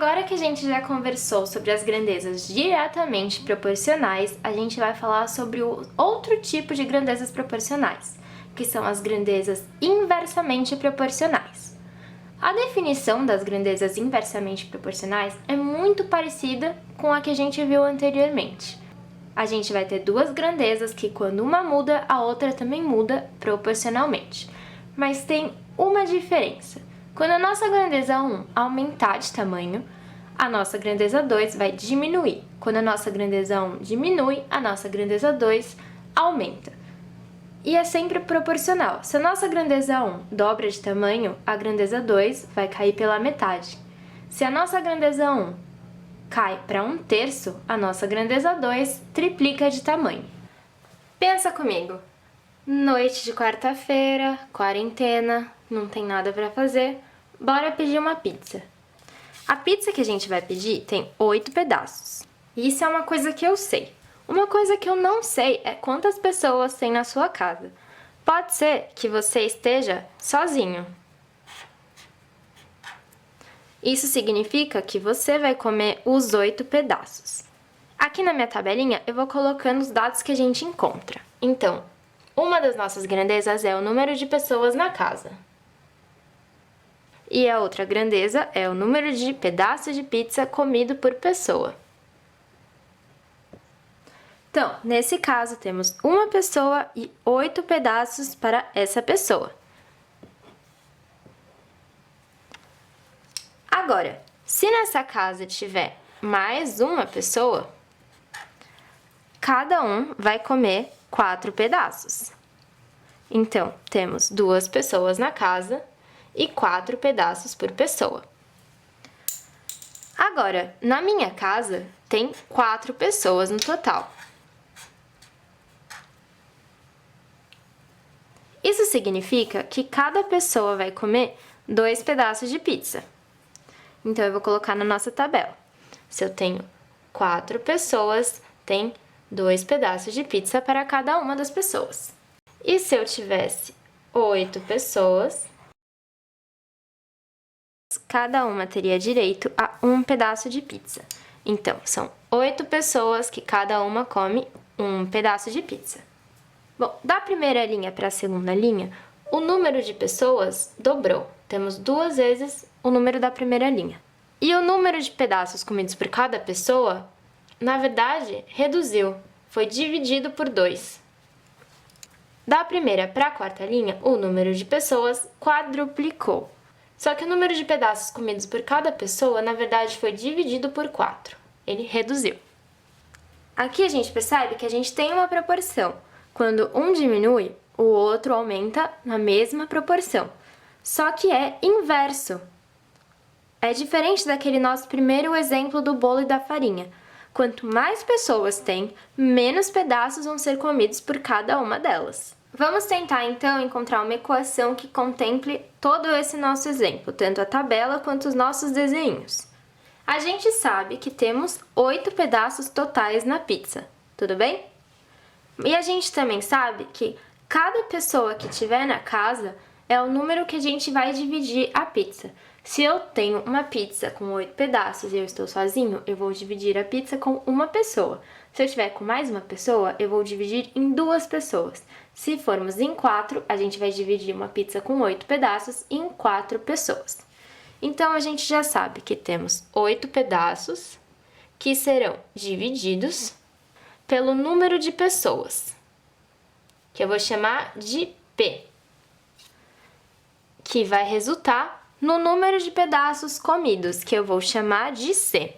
Agora que a gente já conversou sobre as grandezas diretamente proporcionais, a gente vai falar sobre o outro tipo de grandezas proporcionais, que são as grandezas inversamente proporcionais. A definição das grandezas inversamente proporcionais é muito parecida com a que a gente viu anteriormente. A gente vai ter duas grandezas que, quando uma muda, a outra também muda proporcionalmente. Mas tem uma diferença. Quando a nossa grandeza 1 aumentar de tamanho, a nossa grandeza 2 vai diminuir. Quando a nossa grandeza 1 diminui, a nossa grandeza 2 aumenta. E é sempre proporcional. Se a nossa grandeza 1 dobra de tamanho, a grandeza 2 vai cair pela metade. Se a nossa grandeza 1 cai para 1/3, a nossa grandeza 2 triplica de tamanho. Pensa comigo. Noite de quarta-feira, quarentena, não tem nada para fazer, bora pedir uma pizza. A pizza que a gente vai pedir tem 8 pedaços. E isso é uma coisa que eu sei. Uma coisa que eu não sei é quantas pessoas tem na sua casa. Pode ser que você esteja sozinho. Isso significa que você vai comer os 8 pedaços. Aqui na minha tabelinha eu vou colocando os dados que a gente encontra. Então, uma das nossas grandezas é o número de pessoas na casa. E a outra grandeza é o número de pedaços de pizza comido por pessoa. Então, nesse caso, temos uma pessoa e 8 pedaços para essa pessoa. Agora, se nessa casa tiver mais uma pessoa, cada um vai comer 4 pedaços. Então, temos 2 pessoas na casa e 4 pedaços por pessoa. Agora, na minha casa, tem 4 pessoas no total. Isso significa que cada pessoa vai comer 2 pedaços de pizza. Então, eu vou colocar na nossa tabela. Se eu tenho 4 pessoas, tem 2 pedaços de pizza para cada uma das pessoas. E se eu tivesse 8 pessoas, cada uma teria direito a 1 pedaço de pizza. Então, são 8 pessoas que cada uma come 1 pedaço de pizza. Bom, da primeira linha para a segunda linha, o número de pessoas dobrou. Temos 2 vezes o número da primeira linha. E o número de pedaços comidos por cada pessoa, na verdade, reduziu. Foi dividido por 2. Da primeira para a quarta linha, o número de pessoas quadruplicou. Só que o número de pedaços comidos por cada pessoa, na verdade, foi dividido por 4. Ele reduziu. Aqui a gente percebe que a gente tem uma proporção. Quando um diminui, o outro aumenta na mesma proporção. Só que é inverso. É diferente daquele nosso primeiro exemplo do bolo e da farinha. Quanto mais pessoas tem, menos pedaços vão ser comidos por cada uma delas. Vamos tentar, então, encontrar uma equação que contemple todo esse nosso exemplo, tanto a tabela quanto os nossos desenhos. A gente sabe que temos 8 pedaços totais na pizza, tudo bem? E a gente também sabe que cada pessoa que tiver na casa é o número que a gente vai dividir a pizza. Se eu tenho uma pizza com 8 pedaços e eu estou sozinho, eu vou dividir a pizza com uma pessoa. Se eu tiver com mais uma pessoa, eu vou dividir em 2 pessoas. Se formos em 4, a gente vai dividir uma pizza com 8 pedaços em 4 pessoas. Então, a gente já sabe que temos 8 pedaços que serão divididos pelo número de pessoas, que eu vou chamar de P, que vai resultar no número de pedaços comidos, que eu vou chamar de C.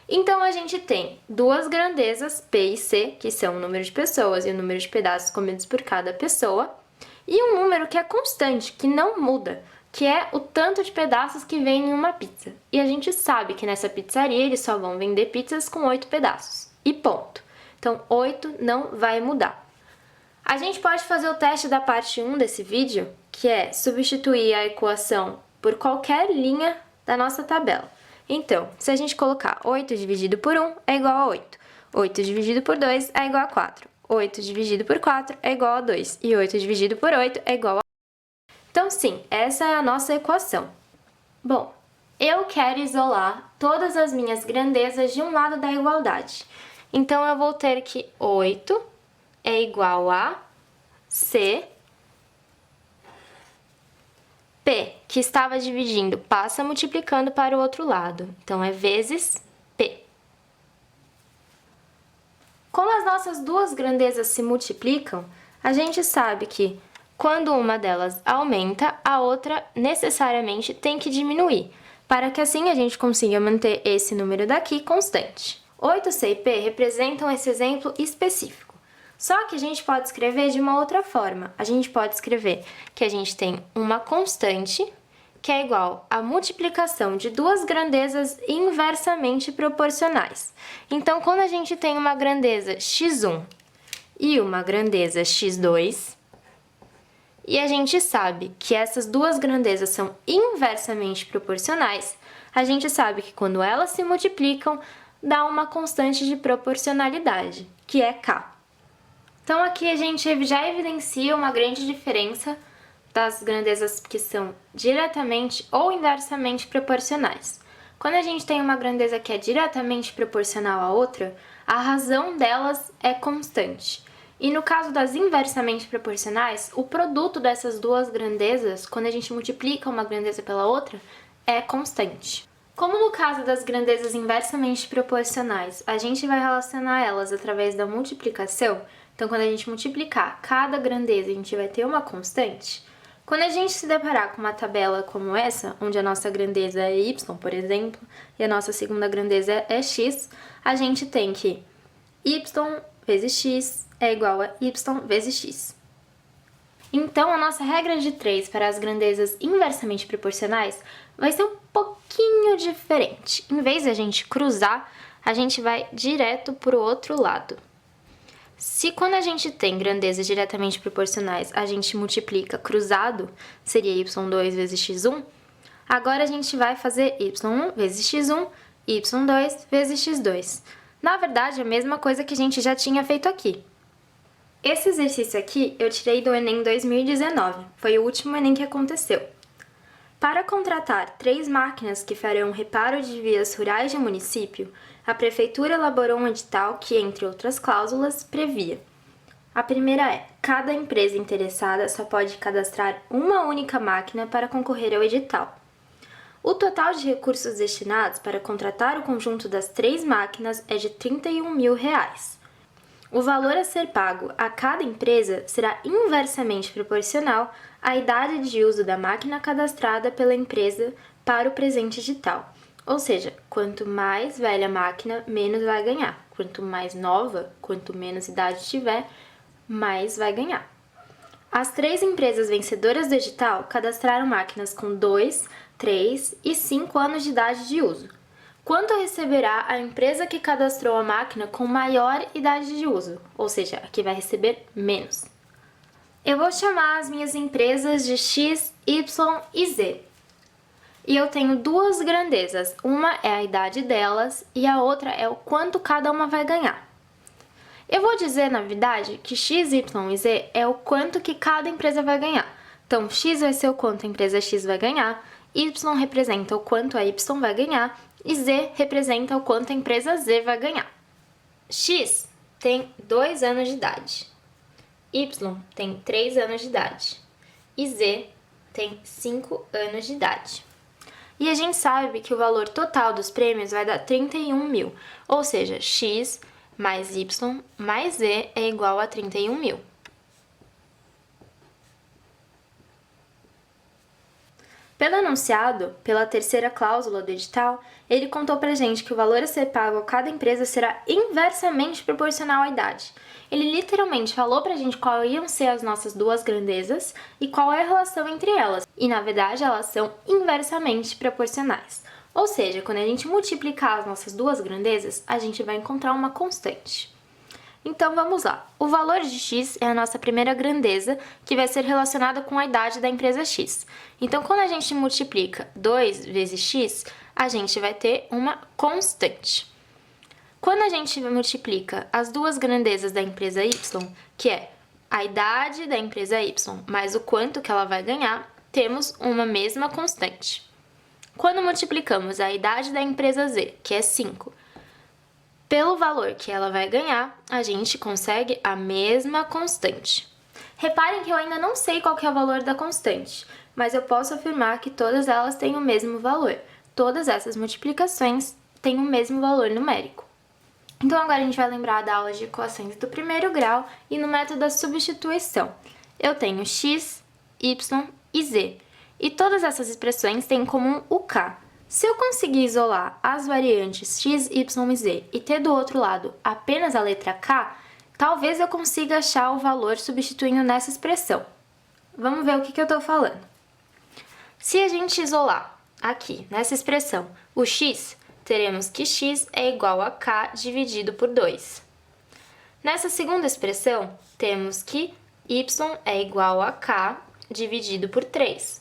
Então, a gente tem 2 grandezas, P e C, que são o número de pessoas e o número de pedaços comidos por cada pessoa, e um número que é constante, que não muda, que é o tanto de pedaços que vem em uma pizza. E a gente sabe que nessa pizzaria eles só vão vender pizzas com 8 pedaços. E ponto. Então, 8 não vai mudar. A gente pode fazer o teste da parte 1 desse vídeo, que é substituir a equação por qualquer linha da nossa tabela. Então, se a gente colocar 8 dividido por 1 é igual a 8. 8 dividido por 2 é igual a 4. 8 dividido por 4 é igual a 2. E 8 dividido por 8 é igual a Então, sim, essa é a nossa equação. Bom, eu quero isolar todas as minhas grandezas de um lado da igualdade. Então, eu vou ter que 8 é igual a C. P, que estava dividindo, passa multiplicando para o outro lado. Então, é vezes P. Como as nossas duas grandezas se multiplicam, a gente sabe que quando uma delas aumenta, a outra necessariamente tem que diminuir, para que assim a gente consiga manter esse número daqui constante. 8C e P representam esse exemplo específico. Só que a gente pode escrever de uma outra forma. A gente pode escrever que a gente tem uma constante que é igual à multiplicação de duas grandezas inversamente proporcionais. Então, quando a gente tem uma grandeza x1 e uma grandeza x2, e a gente sabe que essas duas grandezas são inversamente proporcionais, a gente sabe que quando elas se multiplicam, dá uma constante de proporcionalidade, que é k. Então, aqui a gente já evidencia uma grande diferença das grandezas que são diretamente ou inversamente proporcionais. Quando a gente tem uma grandeza que é diretamente proporcional à outra, a razão delas é constante. E no caso das inversamente proporcionais, o produto dessas duas grandezas, quando a gente multiplica uma grandeza pela outra, é constante. Como no caso das grandezas inversamente proporcionais, a gente vai relacionar elas através da multiplicação. Então, quando a gente multiplicar cada grandeza, a gente vai ter uma constante. Quando a gente se deparar com uma tabela como essa, onde a nossa grandeza é y, por exemplo, e a nossa segunda grandeza é x, a gente tem que y vezes x é igual a y vezes x. Então, a nossa regra de 3 para as grandezas inversamente proporcionais vai ser um pouquinho diferente. Em vez de a gente cruzar, a gente vai direto para o outro lado. Se quando a gente tem grandezas diretamente proporcionais, a gente multiplica cruzado, seria y2 vezes x1, agora a gente vai fazer y1 vezes x1, y2 vezes x2. Na verdade, é a mesma coisa que a gente já tinha feito aqui. Esse exercício aqui eu tirei do Enem 2019, foi o último Enem que aconteceu. Para contratar 3 máquinas que farão reparo de vias rurais de município, a Prefeitura elaborou um edital que, entre outras cláusulas, previa: a primeira é, cada empresa interessada só pode cadastrar uma única máquina para concorrer ao edital. O total de recursos destinados para contratar o conjunto das 3 máquinas é de R$ 31.000. O valor a ser pago a cada empresa será inversamente proporcional à idade de uso da máquina cadastrada pela empresa para o presente edital. Ou seja, quanto mais velha a máquina, menos vai ganhar. Quanto mais nova, quanto menos idade tiver, mais vai ganhar. As 3 empresas vencedoras do edital cadastraram máquinas com 2, 3 e 5 anos de idade de uso. Quanto receberá a empresa que cadastrou a máquina com maior idade de uso? Ou seja, a que vai receber menos. Eu vou chamar as minhas empresas de X, Y e Z. E eu tenho 2 grandezas, uma é a idade delas e a outra é o quanto cada uma vai ganhar. Eu vou dizer, na verdade, que X, Y e Z é o quanto que cada empresa vai ganhar. Então, X vai ser o quanto a empresa X vai ganhar, Y representa o quanto a Y vai ganhar e Z representa o quanto a empresa Z vai ganhar. X tem 2 anos de idade, Y tem 3 anos de idade e Z tem 5 anos de idade. E a gente sabe que o valor total dos prêmios vai dar 31.000, ou seja, X mais Y mais Z é igual a 31.000. Pelo enunciado, pela terceira cláusula do edital, ele contou pra gente que o valor a ser pago a cada empresa será inversamente proporcional à idade. Ele literalmente falou pra gente qual iam ser as nossas 2 grandezas e qual é a relação entre elas. E, na verdade, elas são inversamente proporcionais. Ou seja, quando a gente multiplicar as nossas 2 grandezas, a gente vai encontrar uma constante. Então, vamos lá. O valor de x é a nossa primeira grandeza, que vai ser relacionada com a idade da empresa x. Então, quando a gente multiplica 2 vezes x, a gente vai ter uma constante. Quando a gente multiplica as 2 grandezas da empresa y, que é a idade da empresa y mais o quanto que ela vai ganhar, temos uma mesma constante. Quando multiplicamos a idade da empresa Z, que é 5, pelo valor que ela vai ganhar, a gente consegue a mesma constante. Reparem que eu ainda não sei qual que é o valor da constante, mas eu posso afirmar que todas elas têm o mesmo valor. Todas essas multiplicações têm o mesmo valor numérico. Então agora a gente vai lembrar da aula de equações do primeiro grau e no método da substituição. Eu tenho x, y e z, e todas essas expressões têm em comum o k. Se eu conseguir isolar as variantes x, y e z e ter do outro lado apenas a letra k, talvez eu consiga achar o valor substituindo nessa expressão. Vamos ver o que eu estou falando. Se a gente isolar aqui, nessa expressão, o x, teremos que x é igual a k dividido por 2. Nessa segunda expressão, temos que y é igual a k dividido por 3.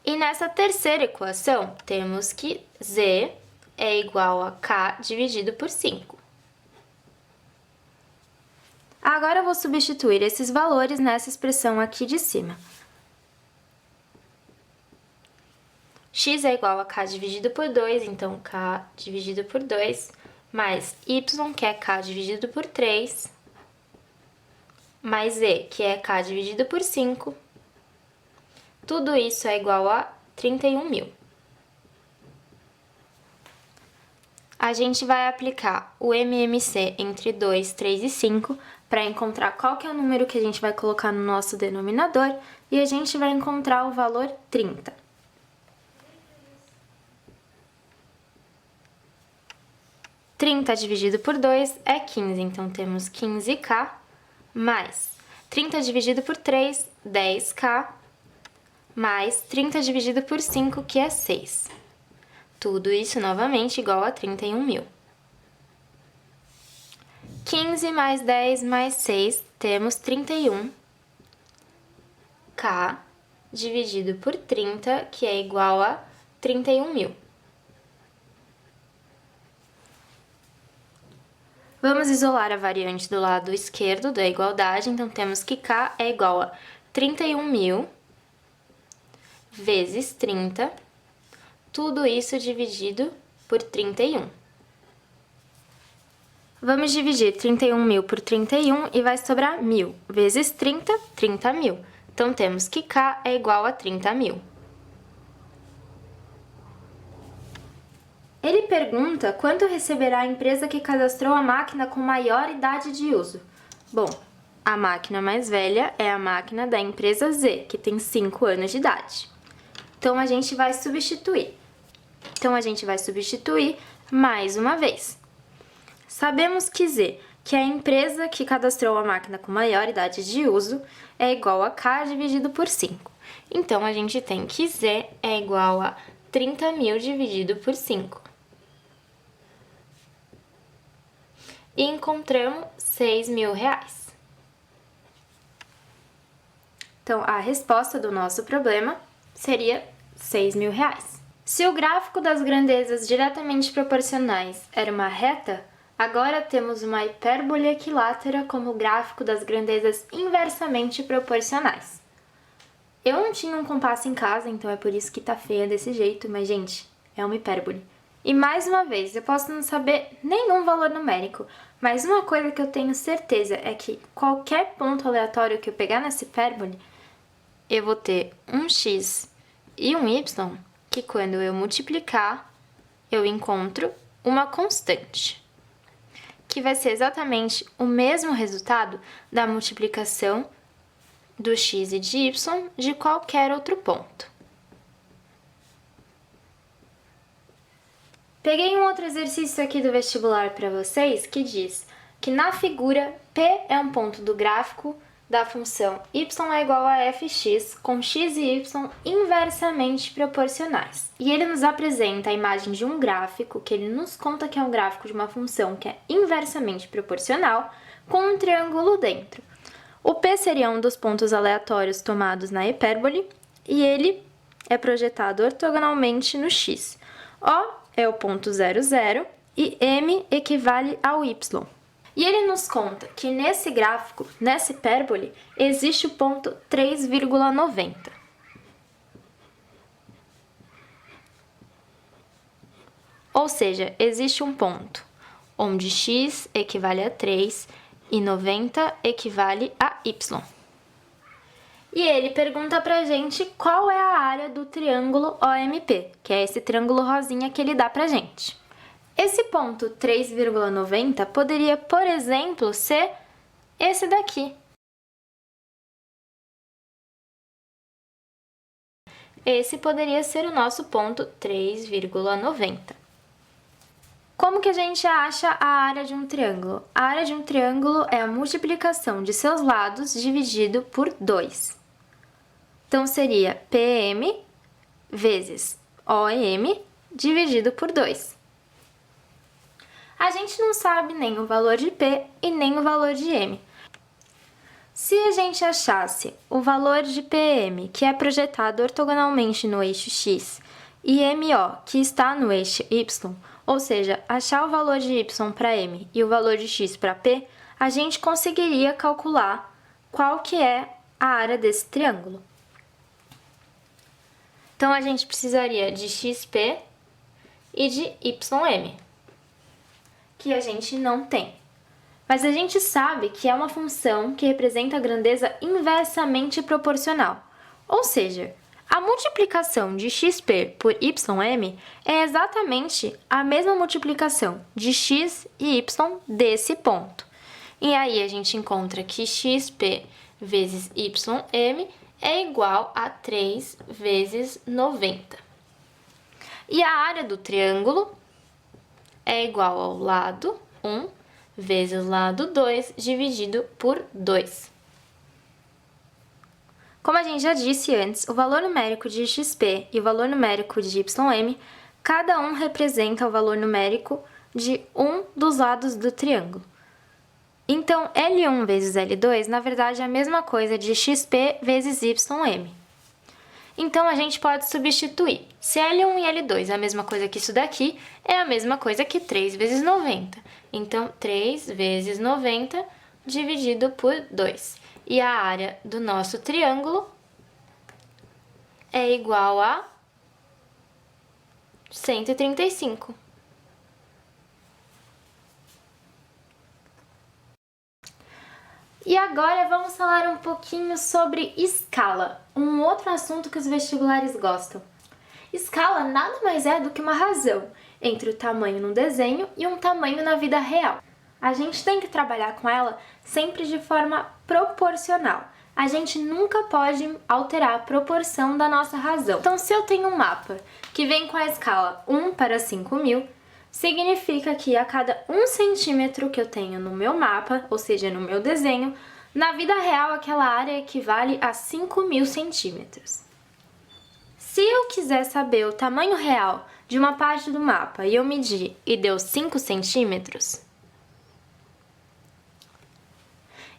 E nessa terceira equação, temos que z é igual a k dividido por 5. Agora eu vou substituir esses valores nessa expressão aqui de cima. X é igual a k dividido por 2, então k dividido por 2, mais y, que é k dividido por 3, mais z, que é k dividido por 5. Tudo isso é igual a 31.000. A gente vai aplicar o MMC entre 2, 3 e 5 para encontrar qual que é o número que a gente vai colocar no nosso denominador e a gente vai encontrar o valor 30. Trinta dividido por 2 é 15, então temos 15k, mais 30 dividido por 3, 10k, mais 30 dividido por 5, que é 6. Tudo isso, novamente, igual a 31.000. 15 mais 10 mais 6, temos 31k dividido por 30, que é igual a 31.000. Vamos isolar a variante do lado esquerdo da igualdade, então temos que k é igual a 31.000 vezes 30, tudo isso dividido por 31. Vamos dividir 31.000 por 31 e vai sobrar 1.000 vezes 30, 30.000. Então temos que k é igual a 30.000. Ele pergunta quanto receberá a empresa que cadastrou a máquina com maior idade de uso. Bom, a máquina mais velha é a máquina da empresa Z, que tem 5 anos de idade. Então, a gente vai substituir. Mais uma vez. Sabemos que Z, que é a empresa que cadastrou a máquina com maior idade de uso, é igual a K dividido por 5. Então, a gente tem que Z é igual a 30.000 dividido por 5. E encontramos R$6.000. Então, a resposta do nosso problema seria R$6.000. Se o gráfico das grandezas diretamente proporcionais era uma reta, agora temos uma hipérbole equilátera como gráfico das grandezas inversamente proporcionais. Eu não tinha um compasso em casa, então é por isso que tá feia desse jeito, mas, gente, é uma hipérbole. E mais uma vez, eu posso não saber nenhum valor numérico, mas uma coisa que eu tenho certeza é que qualquer ponto aleatório que eu pegar nessa hipérbole, eu vou ter um x e um y, que quando eu multiplicar, eu encontro uma constante, que vai ser exatamente o mesmo resultado da multiplicação do x e de y de qualquer outro ponto. Peguei um outro exercício aqui do vestibular para vocês que diz que na figura P é um ponto do gráfico da função y é igual a fx com x e y inversamente proporcionais. E ele nos apresenta a imagem de um gráfico, que ele nos conta que é um gráfico de uma função que é inversamente proporcional, com um triângulo dentro. O P seria um dos pontos aleatórios tomados na hipérbole, e ele é projetado ortogonalmente no x. O é o ponto 0, 0, e M equivale ao y. E ele nos conta que nesse gráfico, nessa hipérbole, existe o ponto 3,90. Ou seja, existe um ponto onde x equivale a 3 e 90 equivale a y. E ele pergunta pra gente qual é a área do triângulo OMP, que é esse triângulo rosinha que ele dá pra gente. Esse ponto 3,90 poderia, por exemplo, ser esse daqui. Esse poderia ser o nosso ponto 3,90. Como que a gente acha a área de um triângulo? A área de um triângulo é a multiplicação de seus lados dividido por 2. Então, seria PM vezes OM dividido por 2. A gente não sabe nem o valor de P e nem o valor de M. Se a gente achasse o valor de PM, que é projetado ortogonalmente no eixo X, e MO, que está no eixo Y, ou seja, achar o valor de Y para M e o valor de X para P, a gente conseguiria calcular qual que é a área desse triângulo. Então, a gente precisaria de XP e de YM, que a gente não tem. Mas a gente sabe que é uma função que representa a grandeza inversamente proporcional. Ou seja, a multiplicação de XP por YM é exatamente a mesma multiplicação de x e y desse ponto. E aí a gente encontra que XP vezes YM é igual a 3 vezes 90. E a área do triângulo é igual ao lado 1 vezes lado 2 dividido por 2. Como a gente já disse antes, o valor numérico de XP e o valor numérico de YM, cada um representa o valor numérico de um dos lados do triângulo. Então, L1 vezes L2, na verdade, é a mesma coisa de XP vezes YM. Então, a gente pode substituir. Se L1 e L2 é a mesma coisa que isso daqui, é a mesma coisa que 3 vezes 90. Então, 3 vezes 90 dividido por 2. E a área do nosso triângulo é igual a 135. E agora vamos falar um pouquinho sobre escala, um outro assunto que os vestibulares gostam. Escala nada mais é do que uma razão entre o tamanho no desenho e um tamanho na vida real. A gente tem que trabalhar com ela sempre de forma proporcional. A gente nunca pode alterar a proporção da nossa razão. Então, se eu tenho um mapa que vem com a escala 1 para 5.000, significa que a cada 1 centímetro que eu tenho no meu mapa, ou seja, no meu desenho, na vida real aquela área equivale a 5.000 centímetros. Se eu quiser saber o tamanho real de uma parte do mapa e eu medir e deu 5 centímetros,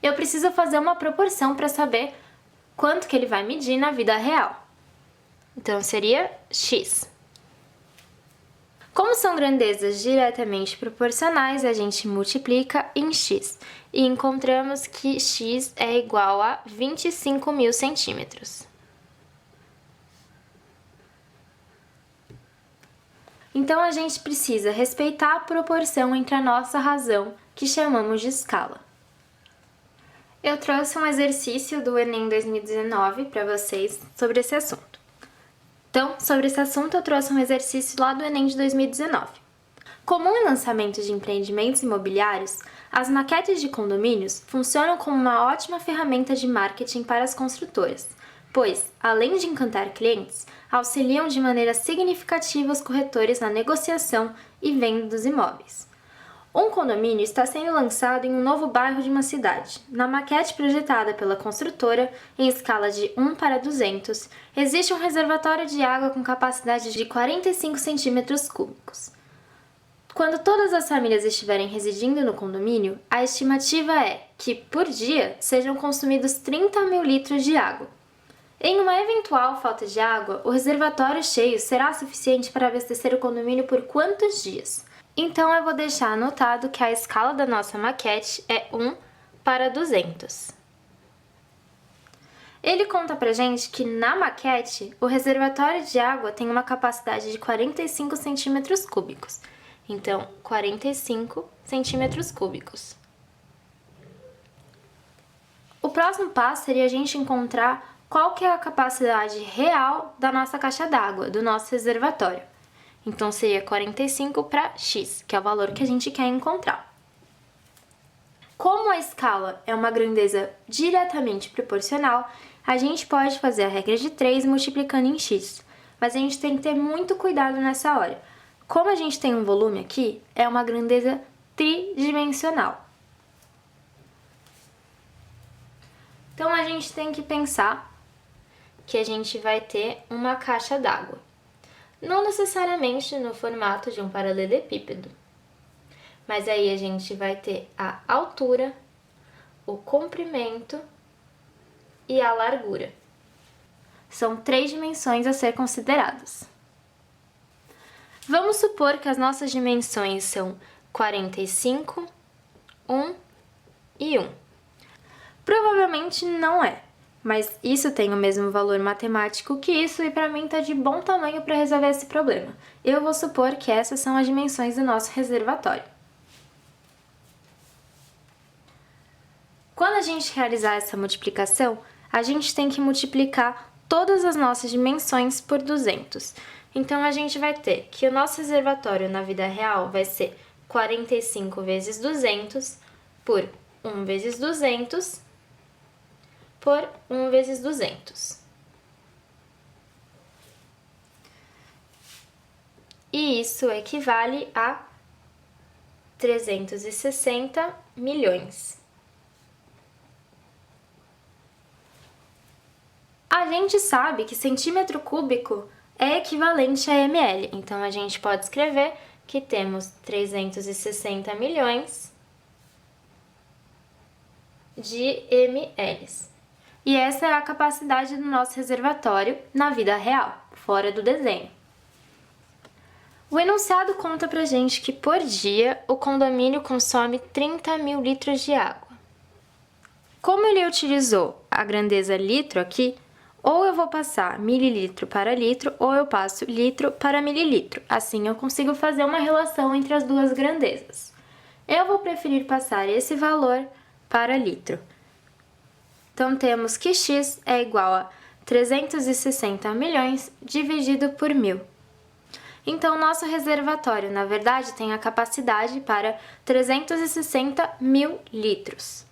eu preciso fazer uma proporção para saber quanto que ele vai medir na vida real. Então, seria x. Como são grandezas diretamente proporcionais, a gente multiplica em x e encontramos que x é igual a 25.000 centímetros. Então, a gente precisa respeitar a proporção entre a nossa razão, que chamamos de escala. Eu trouxe um exercício do Enem 2019 para vocês sobre esse assunto. Então, sobre esse assunto, eu trouxe um exercício lá do Enem de 2019. Comum em lançamento de empreendimentos imobiliários, as maquetes de condomínios funcionam como uma ótima ferramenta de marketing para as construtoras, pois, além de encantar clientes, auxiliam de maneira significativa os corretores na negociação e venda dos imóveis. Um condomínio está sendo lançado em um novo bairro de uma cidade. Na maquete projetada pela construtora, em escala de 1 para 200, existe um reservatório de água com capacidade de 45 centímetros cúbicos. Quando todas as famílias estiverem residindo no condomínio, a estimativa é que, por dia, sejam consumidos 30.000 litros de água. Em uma eventual falta de água, o reservatório cheio será suficiente para abastecer o condomínio por quantos dias? Então, eu vou deixar anotado que a escala da nossa maquete é 1 para 200. Ele conta pra gente que na maquete o reservatório de água tem uma capacidade de 45 centímetros cúbicos. Então, 45 centímetros cúbicos. O próximo passo seria a gente encontrar qual que é a capacidade real da nossa caixa d'água, do nosso reservatório. Então, seria 45 para x, que é o valor que a gente quer encontrar. Como a escala é uma grandeza diretamente proporcional, a gente pode fazer a regra de 3 multiplicando em x, mas a gente tem que ter muito cuidado nessa hora. Como a gente tem um volume aqui, é uma grandeza tridimensional. Então, a gente tem que pensar que a gente vai ter uma caixa d'água. Não necessariamente no formato de um paralelepípedo, mas aí a gente vai ter a altura, o comprimento e a largura. São 3 dimensões a ser consideradas. Vamos supor que as nossas dimensões são 45, 1 e 1. Provavelmente não é, mas isso tem o mesmo valor matemático que isso e para mim tá de bom tamanho para resolver esse problema. Eu vou supor que essas são as dimensões do nosso reservatório. Quando a gente realizar essa multiplicação, a gente tem que multiplicar todas as nossas dimensões por 200. Então, a gente vai ter que o nosso reservatório na vida real vai ser 45 vezes 200 por 1 vezes 200 por 1 vezes 200. E isso equivale a 360 milhões. A gente sabe que centímetro cúbico é equivalente a ml, então a gente pode escrever que temos 360 milhões de ml. E essa é a capacidade do nosso reservatório na vida real, fora do desenho. O enunciado conta pra gente que por dia o condomínio consome 30 mil litros de água. Como ele utilizou a grandeza litro aqui, ou eu vou passar mililitro para litro, ou eu passo litro para mililitro. Assim eu consigo fazer uma relação entre as duas grandezas. Eu vou preferir passar esse valor para litro. Então, temos que x é igual a 360 milhões dividido por 1000. Então, nosso reservatório, na verdade, tem a capacidade para 360 mil litros.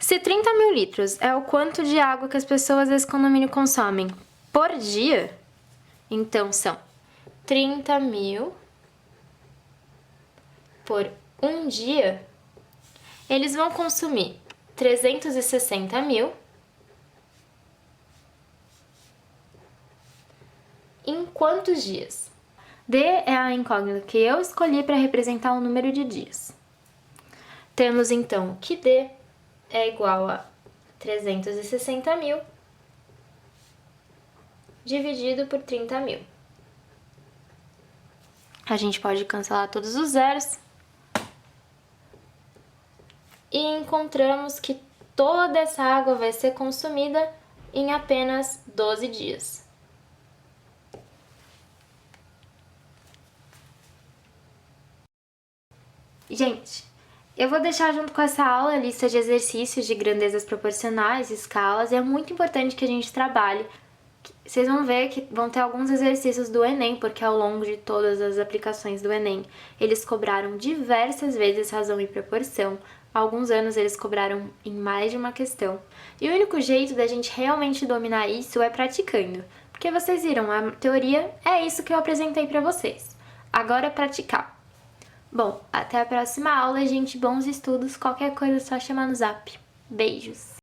Se 30 mil litros é o quanto de água que as pessoas desse condomínio consomem por dia, então são 30 mil por um dia, eles vão consumir 360 mil em quantos dias? D é a incógnita que eu escolhi para representar o número de dias. Temos então que D é igual a 360 mil dividido por 30 mil. A gente pode cancelar todos os zeros e encontramos que toda essa água vai ser consumida em apenas 12 dias. Gente, eu vou deixar junto com essa aula a lista de exercícios de grandezas proporcionais, escalas, e é muito importante que a gente trabalhe. Vocês vão ver que vão ter alguns exercícios do Enem, porque ao longo de todas as aplicações do Enem, eles cobraram diversas vezes razão e proporção. Há alguns anos eles cobraram em mais de uma questão. E o único jeito da gente realmente dominar isso é praticando. Porque vocês viram, a teoria é isso que eu apresentei pra vocês. Agora é praticar. Bom, até a próxima aula, gente. Bons estudos. Qualquer coisa é só chamar no zap. Beijos!